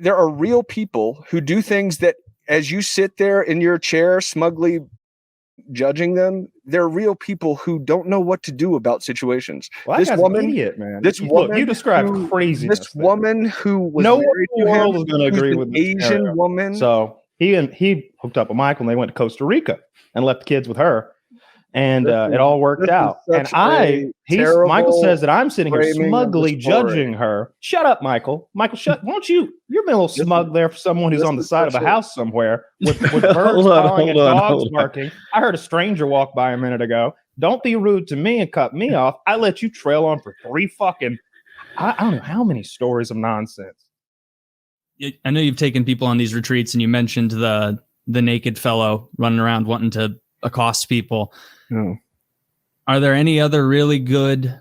there are real people who do things that, as you sit there in your chair smugly judging them, they're real people who don't know what to do about situations. Well, this woman, an idiot, man. Look, you described craziness. This woman who was no one married in the world is going to agree with this Asian scenario. woman. So he hooked up with Michael, and they went to Costa Rica and left the kids with her, and it all worked out. And Michael says that I'm sitting here smugly judging her. Shut up, Michael. Michael, won't you? You're being a little smug there for someone who's on the side of a house somewhere with birds calling and dogs barking. I heard a stranger walk by a minute ago. Don't be rude to me and cut me off. I let you trail on for 3 fucking, I don't know how many stories of nonsense. I know you've taken people on these retreats, and you mentioned the naked fellow running around wanting to accost people. Oh. Are there any other really good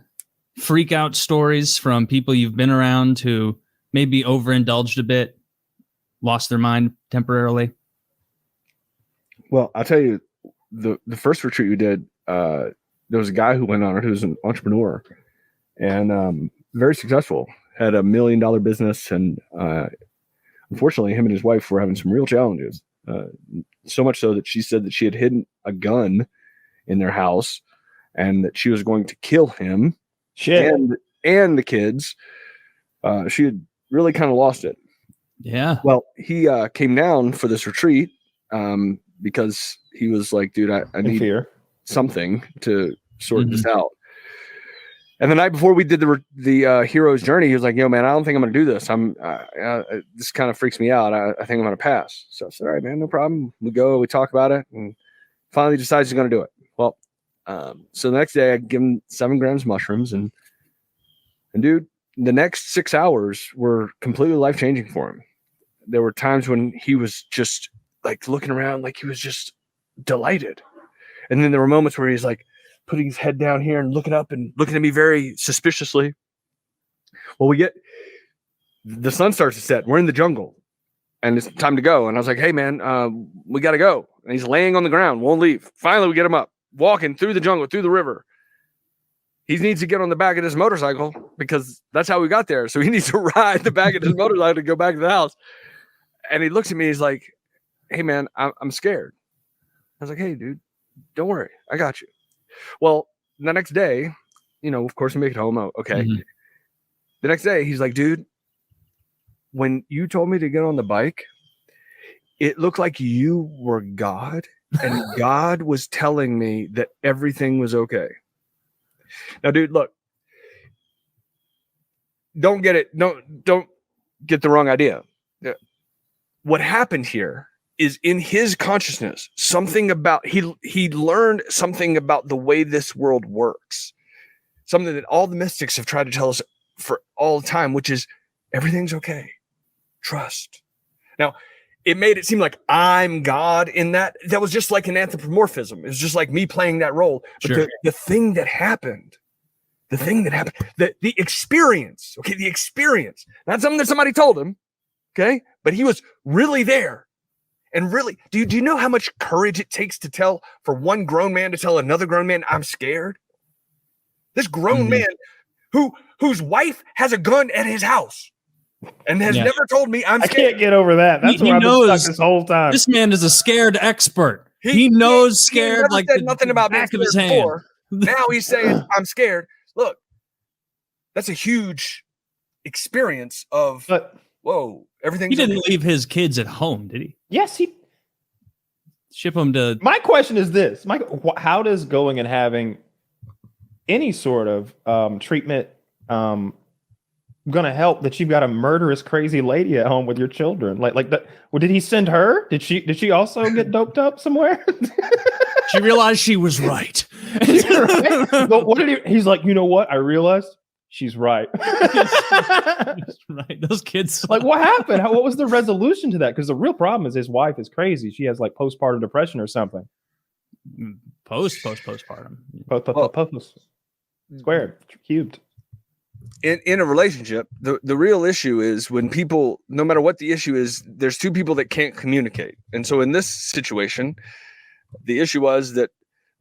freak out stories from people you've been around who maybe overindulged a bit, lost their mind temporarily? Well, I'll tell you, the first retreat we did, there was a guy who went on it who was an entrepreneur and very successful, had $1 million business, and unfortunately, him and his wife were having some real challenges. So much so that she said that she had hidden a gun in their house and that she was going to kill him and the kids. She had really kind of lost it. Yeah. Well, he came down for this retreat because he was like, dude, I need something to sort this out. And the night before we did the hero's journey, he was like, yo, man, I don't think I'm going to do this. This kind of freaks me out. I think I'm going to pass. So I said, all right, man, no problem. We go, we talk about it, and finally decides he's going to do it. Well, so the next day I give him 7 grams of mushrooms, and dude, the next 6 hours were completely life-changing for him. There were times when he was just like looking around like he was just delighted. And then there were moments where he's like putting his head down here and looking up and looking at me very suspiciously. Well, the sun starts to set. We're in the jungle and it's time to go. And I was like, hey man, we got to go. And he's laying on the ground, won't leave. Finally, we get him up, walking through the jungle, through the river. He needs to get on the back of his motorcycle because that's how we got there. So he needs to ride the back of his motorcycle to go back to the house. And he looks at me, he's like, hey man, I'm scared. I was like, hey dude, don't worry, I got you. Well, the next day, of course we make it home. Okay. Mm-hmm. The next day, he's like, dude, when you told me to get on the bike, it looked like you were God, and God was telling me that everything was okay. Now, dude, look, don't get the wrong idea. What happened here is in his consciousness, something about he learned something about the way this world works, something that all the mystics have tried to tell us for all the time, which is everything's okay. Trust. Now, it made it seem like I'm God in that. That was just like an anthropomorphism. It was just like me playing that role. But sure. the thing that happened, the experience, okay, the experience, not something that somebody told him, okay, but he was really there. And really, do you know how much courage it takes to tell, for one grown man to tell another grown man, I'm scared? This grown man whose wife has a gun at his house and has never told me I'm scared. I can't get over that. That's where I've been stuck this whole time. This man is a scared expert. He knows scared like the nothing about back of his hand. Now he's saying, I'm scared. Look, that's a huge experience of, whoa, everything. He didn't leave his kids at home, did he? Yes, he ship them to. My question is this, Mike: how does going and having any sort of treatment going to help that you've got a murderous, crazy lady at home with your children? Like that? Well, did he send her? Did she also get doped up somewhere? She realized she was right. Right? But what did he's like? You know what? I realized. She's right. Right. Those kids. Like, what happened? What was the resolution to that? Because the real problem is his wife is crazy. She has like postpartum depression or something. Postpartum. Post. Squared. Cubed. In a relationship, the real issue is when people, no matter what the issue is, there's two people that can't communicate. And so in this situation, the issue was that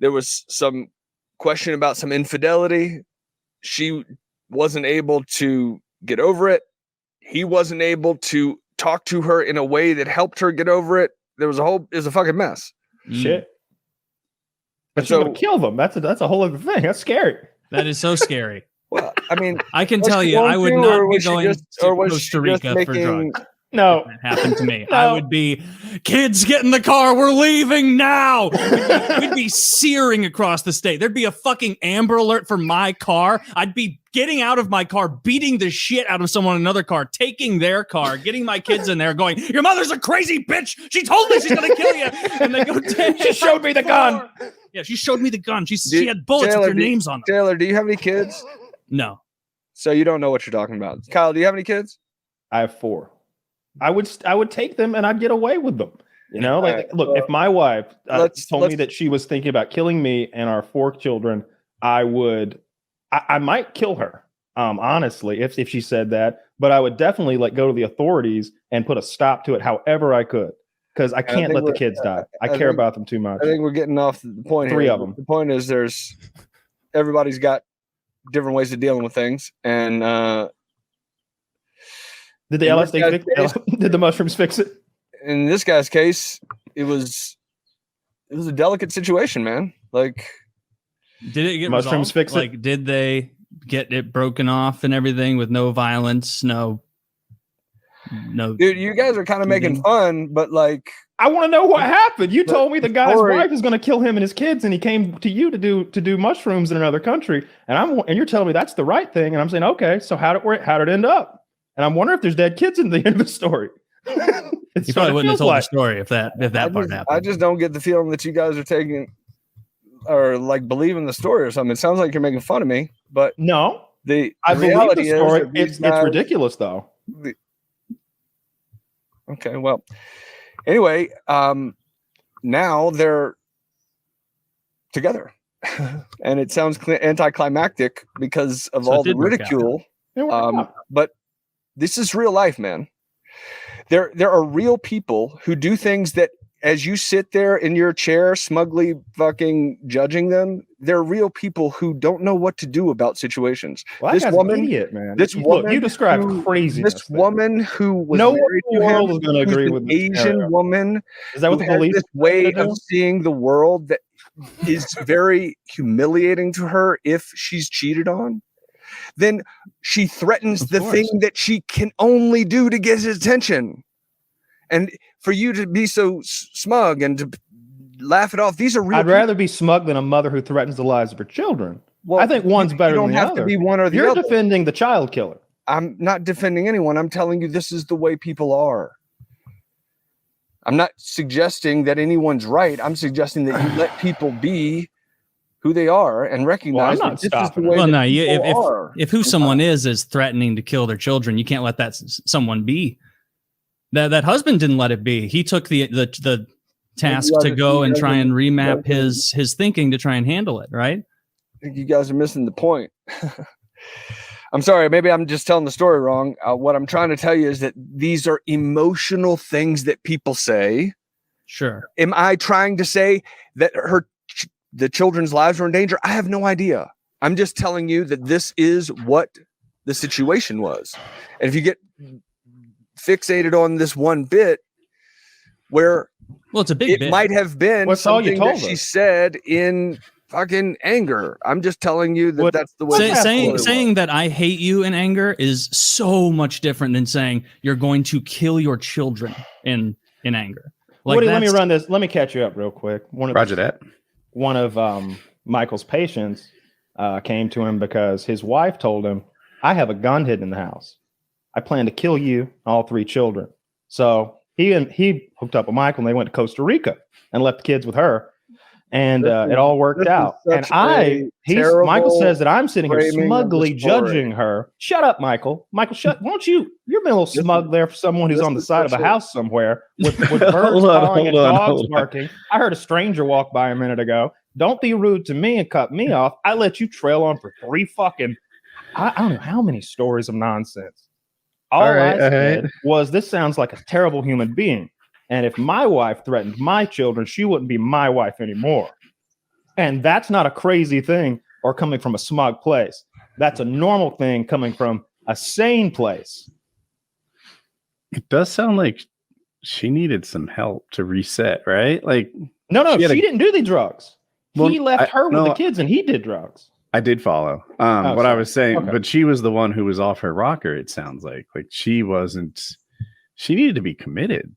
there was some question about some infidelity. She wasn't able to get over it. He wasn't able to talk to her in a way that helped her get over it. It was a fucking mess. Shit. But she's gonna kill them. That's a whole other thing. That's scary. That is so scary. Well, I mean, I can tell you, I would not be going to Costa Rica for drugs. No, that happened to me. No. I would be, kids, get in the car. We're leaving now. We'd be searing across the state. There'd be a fucking Amber Alert for my car. I'd be getting out of my car, beating the shit out of someone in another car, taking their car, getting my kids in there, going, your mother's a crazy bitch. She told me she's gonna kill you. And they go, she showed me the gun. Yeah, she showed me the gun. She had bullets with their names on them. Taylor, do you have any kids? No. So you don't know what you're talking about. Kyle, do you have any kids? I have 4. I would take them and I'd get away with them. You know, like, look, if my wife told me that she was thinking about killing me and our 4 children, I might kill her. Honestly, if she said that, but I would definitely go to the authorities and put a stop to it however I could. Because I can't let the kids die. I care about them too much. I think we're getting off the point. 3 of them. The point is everybody's got different ways of dealing with things. And did the LSD fix it? Did the mushrooms fix it? In this guy's case, it was a delicate situation, man. Like, did it get mushrooms fix it? Like, did they get it broken off and everything with no violence? No. Dude, you guys are kind of making fun, but like, I want to know what happened. You told me the guy's wife is going to kill him and his kids, and he came to you to do mushrooms in another country, and you're telling me that's the right thing, and I'm saying, okay, so how did it end up? And I'm wondering if there's dead kids in the end of the story. You probably wouldn't have told the story if that part happened. I just don't get the feeling that you guys are taking or believing the story or something. It sounds like you're making fun of me, but no, I believe the story. It's ridiculous though. Okay, well, anyway, now they're together, and it sounds anticlimactic because of all the ridicule. But this is real life, man. There are real people who do things that, as you sit there in your chair, smugly fucking judging them, they're real people who don't know what to do about situations. Well, this woman, idiot, man. You described craziness. This woman who was married to him, is going to agree with Asian woman. Is that what the police? This way of seeing the world that is very humiliating to her if she's cheated on. Then she threatens the thing that she can only do to get his attention. And for you to be so smug and to laugh it off, these are real. I'd rather be smug than a mother who threatens the lives of her children. Well, I think one's better than the other. You don't have to be one or the other. You're defending the child killer. I'm not defending anyone. I'm telling you this is the way people are. I'm not suggesting that anyone's right. I'm suggesting that you let people be who they are and recognize that this is the way if who someone is threatening to kill their children, you can't let that someone be. That husband didn't let it be. He took the task to go and try and remap his thinking to try and handle it, right? I think you guys are missing the point. I'm sorry, maybe I'm just telling the story wrong. What I'm trying to tell you is that these are emotional things that people say. Sure. Am I trying to say that the children's lives are in danger? I have no idea. I'm just telling you that this is what the situation was. And if you get fixated on this one bit where it's a big bit. Might have been something that she said in fucking anger. I'm just telling you that that's the way. Saying that I hate you in anger is so much different than saying you're going to kill your children in anger. Woody, let me run this. Let me catch you up real quick. Roger that. One of Michael's patients came to him because his wife told him, I have a gun hidden in the house. I plan to kill you, all 3 children. So he hooked up with Michael and they went to Costa Rica and left the kids with her. And it all worked out. And Michael says that I'm sitting here smugly judging her. Shut up, Michael. Michael, won't you? You're being a little smug there for someone who's on the side of a house somewhere with birds calling and dogs barking. I heard a stranger walk by a minute ago. Don't be rude to me and cut me off. I let you trail on for 3 fucking, I don't know how many stories of nonsense. All I said was, this sounds like a terrible human being. And if my wife threatened my children, she wouldn't be my wife anymore. And that's not a crazy thing or coming from a smug place. That's a normal thing coming from a sane place. It does sound like she needed some help to reset, right? Like, no, she didn't do the drugs. Well, he left her with the kids, and he did drugs. I did follow what I was saying, but she was the one who was off her rocker. It sounds like she wasn't. She needed to be committed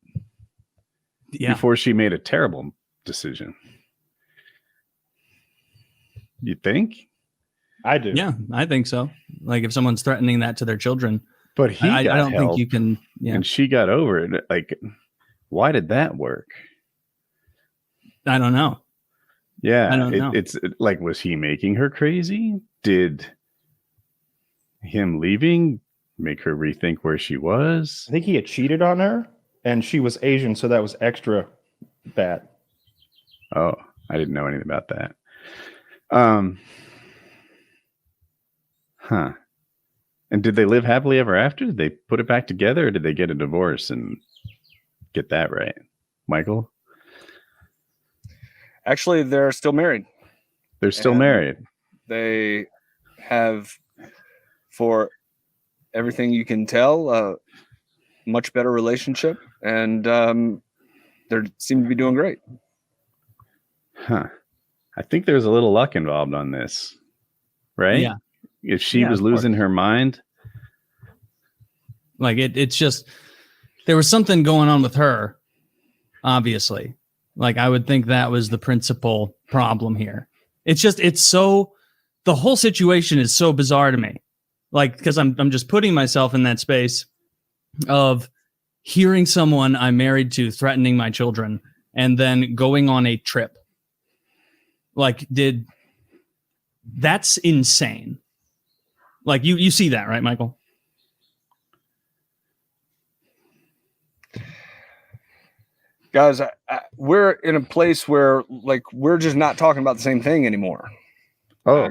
before she made a terrible decision. You think? I do. Yeah, I think so. Like if someone's threatening that to their children, but I don't think you can. Yeah. And she got over it. Like, why did that work? I don't know. Yeah, I don't know. It's like, was he making her crazy? Did him leaving make her rethink where she was? I think he had cheated on her, and she was Asian, so that was extra bad. Oh, I didn't know anything about that. Huh. And did they live happily ever after? Did they put it back together, or did they get a divorce and get that right? Michael? Actually, they're still married. They're still married. They have, for everything you can tell, a much better relationship, and they seem to be doing great. Huh. I think there's a little luck involved on this, right? Yeah. If she was losing her mind. Like it's just, there was something going on with her, obviously. Like I would think that was the principal problem here. It's so, the whole situation is so bizarre to me. Like, because I'm just putting myself in that space of hearing someone I'm married to threatening my children and then going on a trip. Like, that's insane. Like you see that, right, Michael? Guys, we're in a place where like we're just not talking about the same thing anymore. Oh,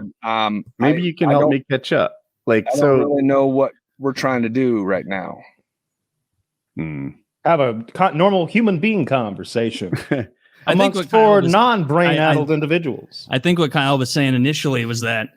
maybe you can help me catch up. Like, I don't really know what we're trying to do right now. Have a normal human being conversation. I think what for non-brain-addled individuals. I think what Kyle was saying initially was that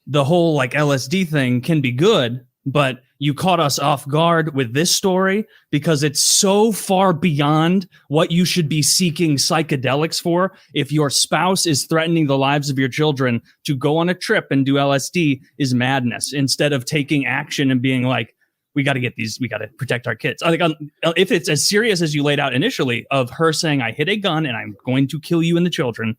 the whole like LSD thing can be good, but you caught us off guard with this story because it's so far beyond what you should be seeking psychedelics for. If your spouse is threatening the lives of your children, to go on a trip and do LSD is madness, instead of taking action and being like, we got to protect our kids. I think if it's as serious as you laid out initially of her saying, I hit a gun and I'm going to kill you and the children,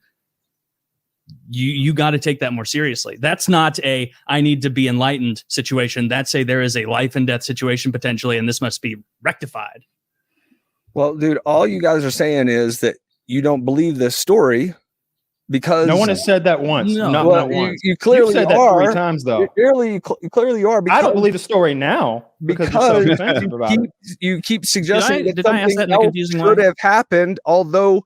you got to take that more seriously. That's not a I need to be enlightened situation. That's there is a life and death situation potentially, and this must be rectified. Well, dude, all you guys are saying is that you don't believe this story because no one has said that once. No, not once. You clearly said are. That 3 times though. You clearly are. I don't believe the story now because you're so defensive about it. You keep suggesting did I ask that in a confusing way? Should have happened, although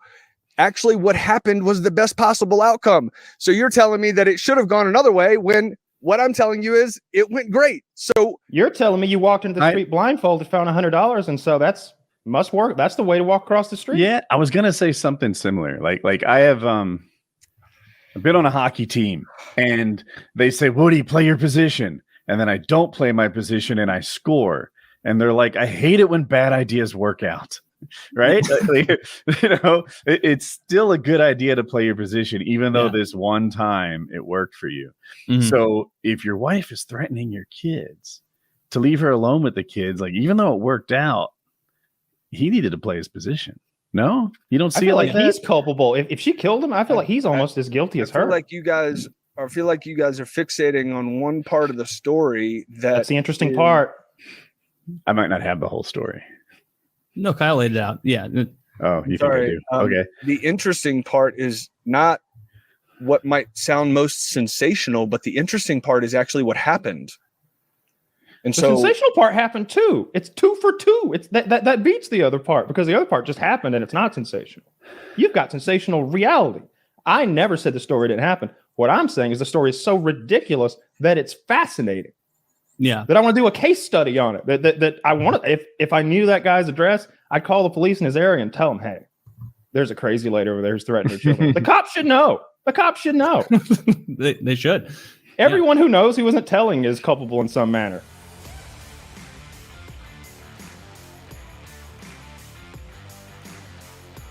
actually what happened was the best possible outcome. So you're telling me that it should have gone another way when what I'm telling you is it went great. So you're telling me you walked into the street blindfolded, found $100, and so that's must work. That's the way to walk across the street. Yeah, I was gonna say something similar. Like I have I've been on a hockey team and they say, Woody, play your position. And then I don't play my position and I score. And they're like, I hate it when bad ideas work out. Right? It's still a good idea to play your position, even though this one time it worked for you. Mm-hmm. So if your wife is threatening your kids, to leave her alone with the kids, like even though it worked out, he needed to play his position. No, you don't see it like that. He's culpable. If she killed him, I feel like he's almost as guilty as her. I feel like you guys are fixating on one part of the story. That's the interesting part. I might not have the whole story. No, Kyle laid it out. Yeah. Oh, you think I do? Okay. The interesting part is not what might sound most sensational, but the interesting part is actually what happened. And the sensational part happened too. It's 2 for 2. It's that beats the other part because the other part just happened and it's not sensational. You've got sensational reality. I never said the story didn't happen. What I'm saying is the story is so ridiculous that it's fascinating. Yeah. That I want to do a case study on it. That I want to, if I knew that guy's address, I'd call the police in his area and tell him, hey, there's a crazy lady over there who's threatening her children. The cops should know. The cops should know. They should. Everyone who knows who isn't telling is culpable in some manner.